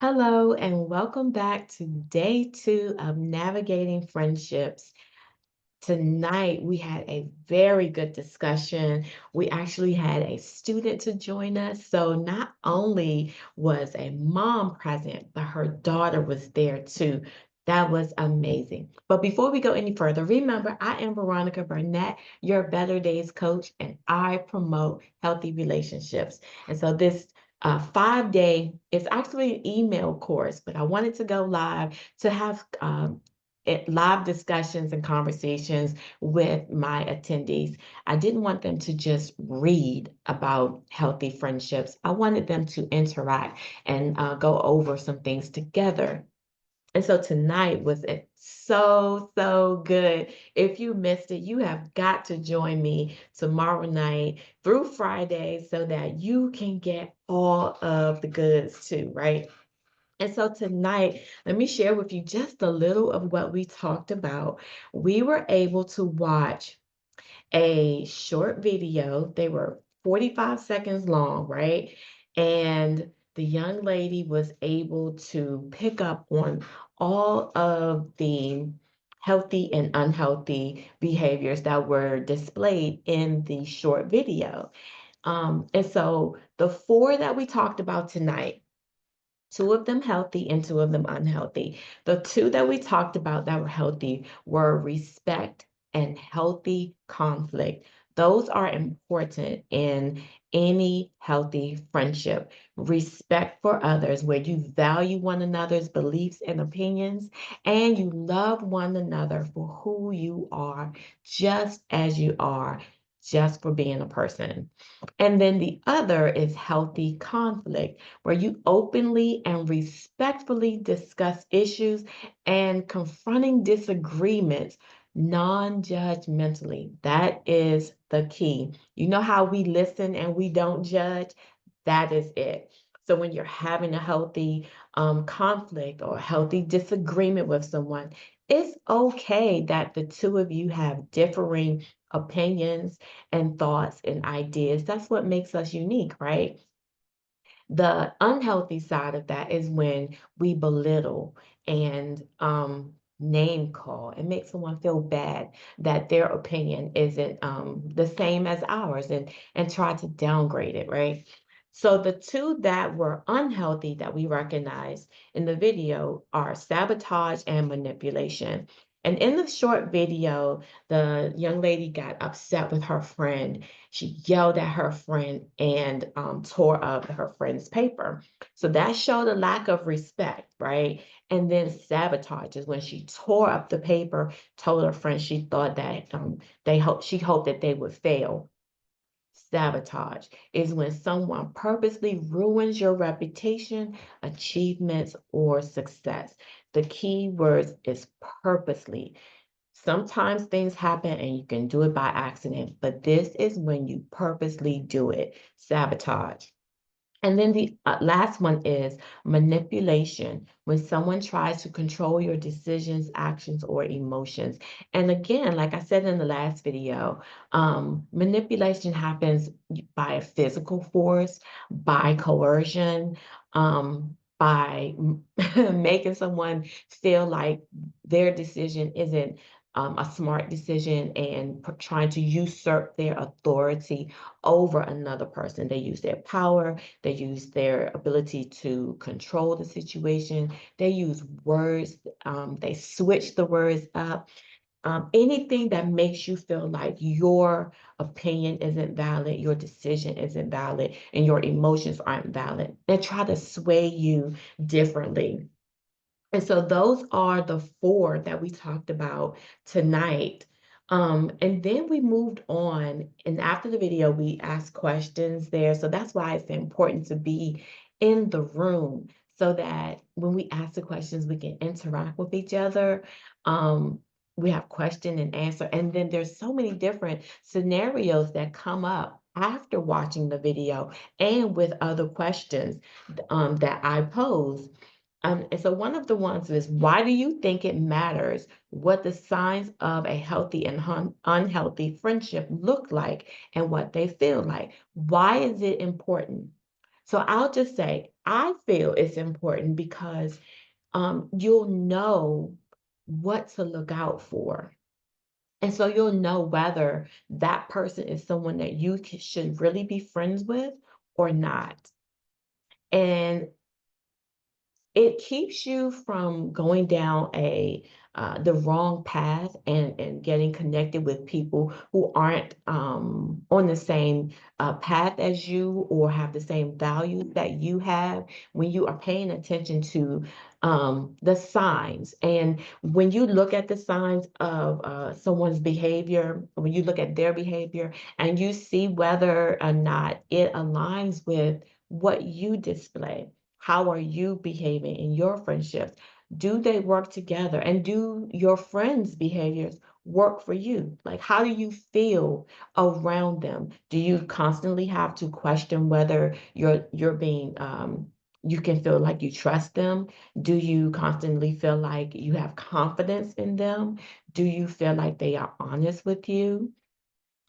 Hello, and welcome back to day two of Navigating Friendships. Tonight, we had a very good discussion. We actually had a student to join us. So, not only was a mom present, but her daughter was there too. That was amazing. But before we go any further, remember, I am Veronica Burnett, your Better Days coach, and I promote healthy relationships. And so, this 5 day, it's actually an email course, but I wanted to go live to have live discussions and conversations with my attendees. I didn't want them to just read about healthy friendships. I wanted them to interact and go over some things together. And so tonight was so good. If you missed it, you have got to join me tomorrow night through Friday so that you can get all of the goods too, right? And so tonight, let me share with you just a little of what we talked about. We were able to watch a short video. They were 45 seconds long, right? And the young lady was able to pick up on all of the healthy and unhealthy behaviors that were displayed in the short video. And so the four that we talked about tonight, two of them healthy and two of them unhealthy. The two that we talked about that were healthy were respect and healthy conflict. Those are important in any healthy friendship. Respect for others, where you value one another's beliefs and opinions, and you love one another for who you are, just as you are, just for being a person. And then the other is healthy conflict, where you openly and respectfully discuss issues and confronting disagreements non-judgmentally. That is the key. You know how we listen and we don't judge? That is it. So when you're having a healthy conflict or a healthy disagreement with someone, it's okay that the two of you have differing opinions and thoughts and ideas. That's what makes us unique, right? The unhealthy side of that is when we belittle and name call and make someone feel bad that their opinion isn't the same as ours and try to downgrade it, right? So the two that were unhealthy that we recognize in the video are sabotage and manipulation. And in the short video, the young lady got upset with her friend. She yelled at her friend and tore up her friend's paper. So that showed a lack of respect, right? And then sabotage is when she tore up the paper, told her friend she thought that she hoped that they would fail. Sabotage is when someone purposely ruins your reputation, achievements, or success. The key word is purposely. Sometimes things happen and you can do it by accident, but this is when you purposely do it. Sabotage. And then the last one is manipulation, when someone tries to control your decisions, actions, or emotions. And again, like I said in the last video, manipulation happens by a physical force, by coercion, by making someone feel like their decision isn't a smart decision and trying to usurp their authority over another person. They use their power, they use their ability to control the situation. They use words, they switch the words up. Anything that makes you feel like your opinion isn't valid, your decision isn't valid, and your emotions aren't valid. They try to sway you differently. And so those are the four that we talked about tonight. And then we moved on, and after the video, we asked questions there. So that's why it's important to be in the room so that when we ask the questions, we can interact with each other. Um, we have question and answer. And then there's so many different scenarios that come up after watching the video and with other questions that I pose. And so one of the ones is, why do you think it matters what the signs of a healthy and unhealthy friendship look like and what they feel like? Why is it important? So I'll just say I feel it's important because you'll know what to look out for. And so you'll know whether that person is someone that you should really be friends with or not. And it keeps you from going down a the wrong path and getting connected with people who aren't on the same path as you or have the same values that you have when you are paying attention to the signs. And when you look at the signs of someone's behavior, when you look at their behavior and you see whether or not it aligns with what you display, how are you behaving in your friendships? Do they work together? And do your friends' behaviors work for you? Like, how do you feel around them? Do you constantly have to question whether you're being you can feel like you trust them? Do you constantly feel like you have confidence in them? Do you feel like they are honest with you?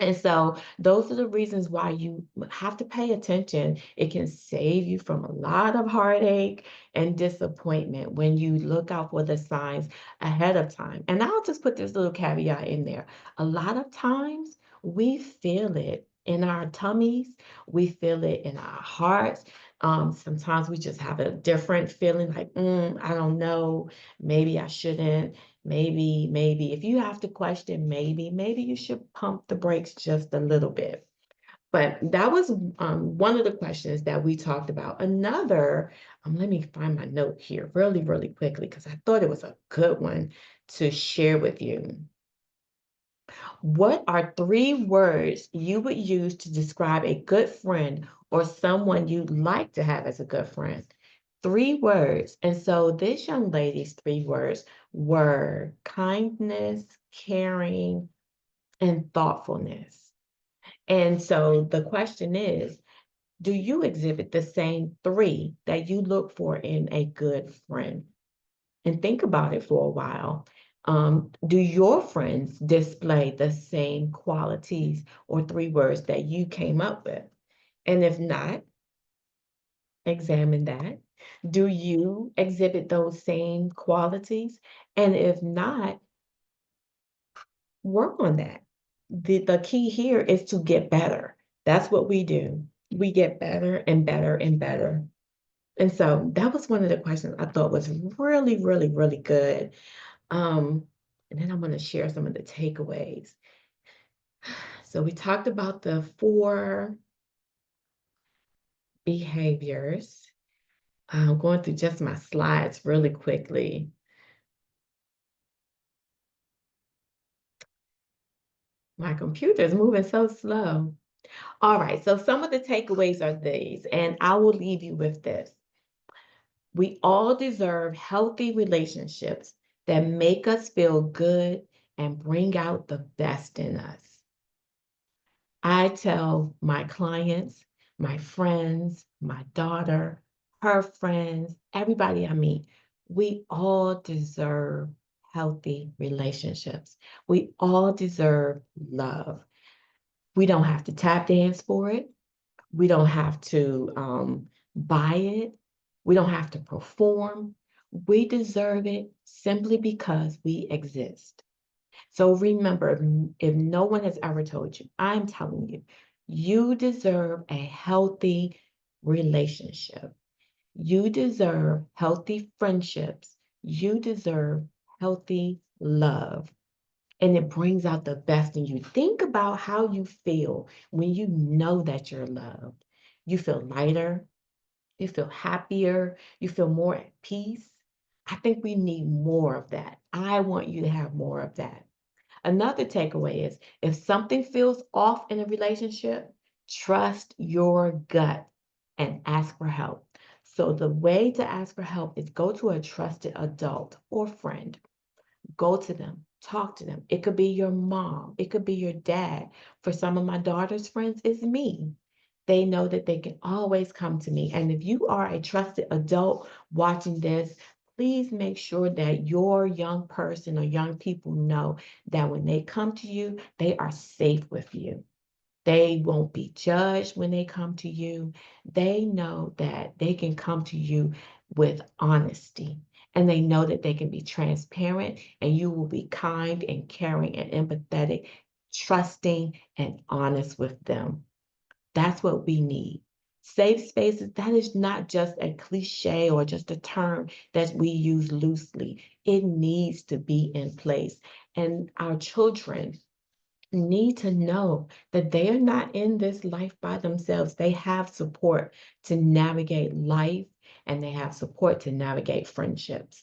And so those are the reasons why you have to pay attention. It can save you from a lot of heartache and disappointment when you look out for the signs ahead of time. And I'll just put this little caveat in there. A lot of times we feel it in our tummies, we feel it in our hearts. Sometimes we just have a different feeling like, I don't know, maybe I shouldn't. Maybe if you have to question, maybe you should pump the brakes just a little bit. But that was one of the questions that we talked about. Another, let me find my note here really, really quickly because I thought it was a good one to share with you. What are 3 words you would use to describe a good friend or someone you'd like to have as a good friend? 3 words. And so this young lady's 3 words were kindness, caring, and thoughtfulness. And so the question is, do you exhibit the same 3 that you look for in a good friend? And think about it for a while. Do your friends display the same qualities or 3 words that you came up with? And if not, examine that. Do you exhibit those same qualities? And if not, work on that. The key here is to get better. That's what we do. We get better and better and better. And so that was one of the questions I thought was really, really, really good. And then I'm going to share some of the takeaways. So we talked about the 4 behaviors. I'm going through just my slides really quickly. My computer is moving so slow. All right, so some of the takeaways are these, and I will leave you with this. We all deserve healthy relationships that make us feel good and bring out the best in us. I tell my clients, my friends, my daughter, her friends, everybody I meet, we all deserve healthy relationships. We all deserve love. We don't have to tap dance for it. We don't have to buy it. We don't have to perform. We deserve it simply because we exist. So remember, if no one has ever told you, I'm telling you, you deserve a healthy relationship. You deserve healthy friendships. You deserve healthy love. And it brings out the best in you. Think about how you feel when you know that you're loved. You feel lighter, you feel happier, you feel more at peace. I think we need more of that. I want you to have more of that. Another takeaway is if something feels off in a relationship, trust your gut and ask for help. So, the way to ask for help is go to a trusted adult or friend. Go to them, talk to them. It could be your mom, it could be your dad. For some of my daughter's friends, it's me. They know that they can always come to me. And if you are a trusted adult watching this, please make sure that your young person or young people know that when they come to you, they are safe with you. They won't be judged when they come to you. They know that they can come to you with honesty, and they know that they can be transparent, and you will be kind and caring and empathetic, trusting and honest with them. That's what we need. Safe spaces, that is not just a cliche or just a term that we use loosely. It needs to be in place. And our children need to know that they are not in this life by themselves. They have support to navigate life, and they have support to navigate friendships.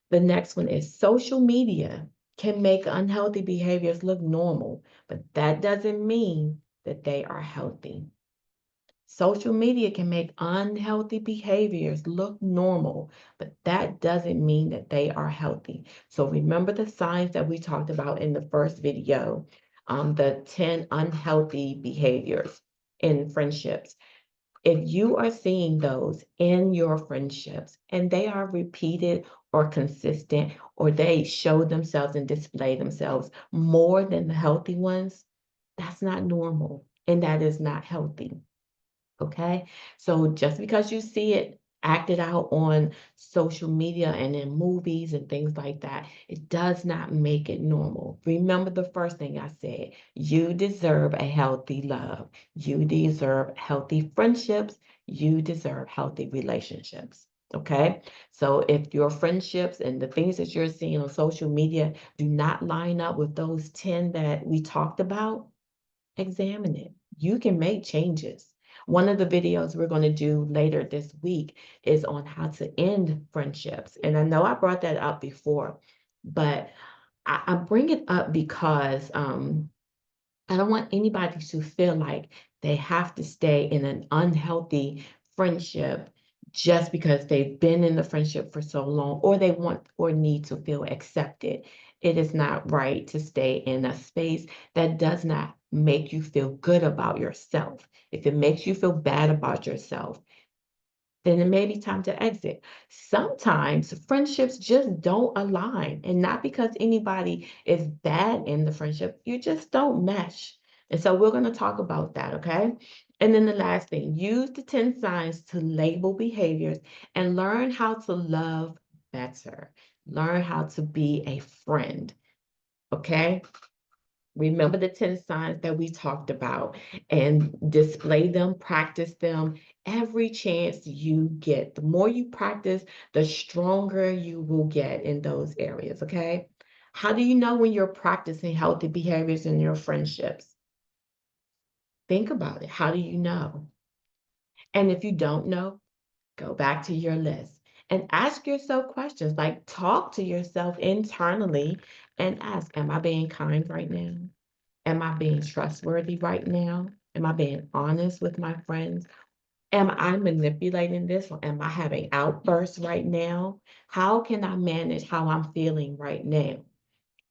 The next one is social media can make unhealthy behaviors look normal, but that doesn't mean that they are healthy. Social media can make unhealthy behaviors look normal, but that doesn't mean that they are healthy. So remember the signs that we talked about in the first video, the 10 unhealthy behaviors in friendships. If you are seeing those in your friendships and they are repeated or consistent, or they show themselves and display themselves more than the healthy ones, that's not normal and that is not healthy. Okay. So just because you see it acted out on social media and in movies and things like that, it does not make it normal. Remember the first thing I said, you deserve a healthy love. You deserve healthy friendships. You deserve healthy relationships. Okay. So if your friendships and the things that you're seeing on social media do not line up with those 10 that we talked about, examine it. You can make changes. One of the videos we're going to do later this week is on how to end friendships. And I know I brought that up before, but I bring it up because I don't want anybody to feel like they have to stay in an unhealthy friendship just because they've been in the friendship for so long, or they want or need to feel accepted. It is not right to stay in a space that does not make you feel good about yourself. If it makes you feel bad about yourself, then it may be time to exit. Sometimes friendships just don't align, and not because anybody is bad in the friendship, you just don't mesh. And so we're going to talk about that, okay? And then the last thing, use the 10 signs to label behaviors and learn how to love better. Learn how to be a friend, okay? Remember the 10 signs that we talked about and display them, practice them every chance you get. The more you practice, the stronger you will get in those areas, okay? How do you know when you're practicing healthy behaviors in your friendships? Think about it. How do you know? And if you don't know, go back to your list and ask yourself questions, like talk to yourself internally and ask, am I being kind right now? Am I being trustworthy right now? Am I being honest with my friends? Am I manipulating this, or am I having outbursts right now? How can I manage how I'm feeling right now?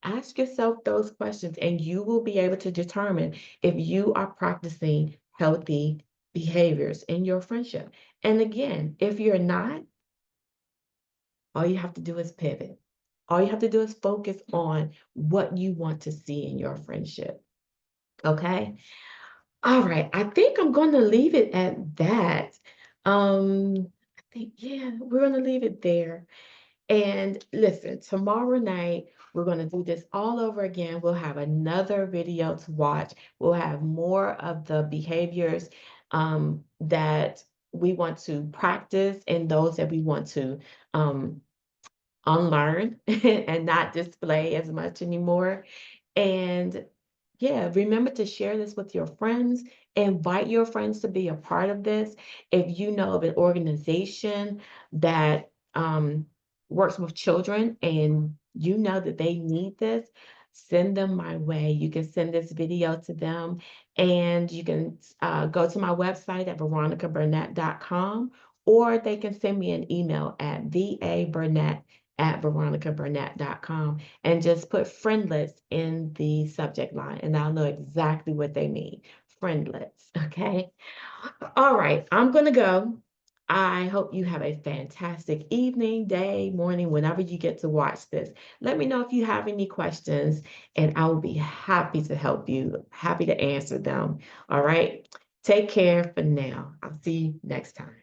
Ask yourself those questions, and you will be able to determine if you are practicing healthy behaviors in your friendship. And again, if you're not, all you have to do is pivot. All you have to do is focus on what you want to see in your friendship. Okay. All right, I think I'm gonna leave it at that. I think, yeah, we're gonna leave it there. And listen, tomorrow night, we're gonna do this all over again. We'll have another video to watch. We'll have more of the behaviors that we want to practice and those that we want to um, unlearn and not display as much anymore. And yeah, remember to share this with your friends. Invite your friends to be a part of this. If you know of an organization that works with children and you know that they need this, send them my way. You can send this video to them, and you can go to my website at veronicaburnett.com, or they can send me an email at vaburnett@veronicaburnett.com and just put friendlets in the subject line, and I'll know exactly what they mean. Friendlets, okay? All right, I'm gonna go. I hope you have a fantastic evening, day, morning, whenever you get to watch this. Let me know if you have any questions, and I will be happy to help you, happy to answer them. All right. Take care for now. I'll see you next time.